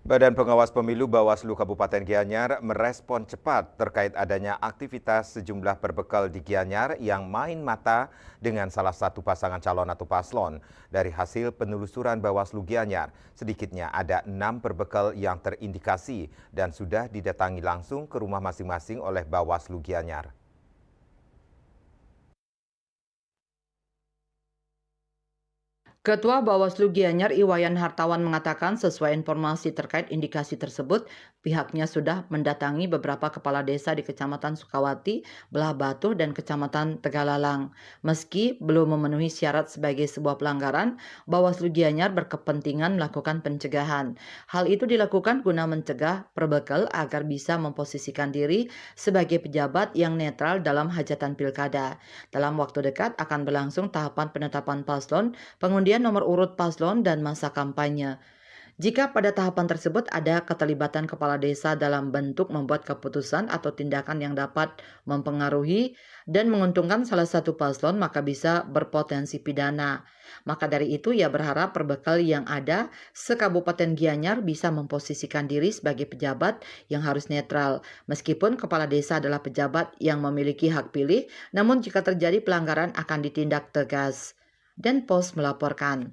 Badan Pengawas Pemilu Bawaslu Kabupaten Gianyar merespon cepat terkait adanya aktivitas sejumlah berbekal di Gianyar yang main mata dengan salah satu pasangan calon atau paslon. Dari hasil penelusuran Bawaslu Gianyar, sedikitnya ada 6 berbekal yang terindikasi dan sudah didatangi langsung ke rumah masing-masing oleh Bawaslu Gianyar. Ketua Bawaslu Gianyar Iwayan Hartawan mengatakan sesuai informasi terkait indikasi tersebut, pihaknya sudah mendatangi beberapa kepala desa di Kecamatan Sukawati, Belah Batu, dan Kecamatan Tegalalang. Meski belum memenuhi syarat sebagai sebuah pelanggaran, Bawaslu Gianyar berkepentingan melakukan pencegahan. Hal itu dilakukan guna mencegah perbekal agar bisa memposisikan diri sebagai pejabat yang netral dalam hajatan pilkada. Dalam waktu dekat akan berlangsung tahapan penetapan paslon, pengundian nomor urut paslon dan masa kampanye. Jika pada tahapan tersebut ada keterlibatan kepala desa dalam bentuk membuat keputusan atau tindakan yang dapat mempengaruhi dan menguntungkan salah satu paslon, maka bisa berpotensi pidana. Maka dari itu ia berharap perbekal yang ada se-Kabupaten Gianyar bisa memposisikan diri sebagai pejabat yang harus netral. Meskipun kepala desa adalah pejabat yang memiliki hak pilih, namun jika terjadi pelanggaran akan ditindak tegas. Dan Pos melaporkan.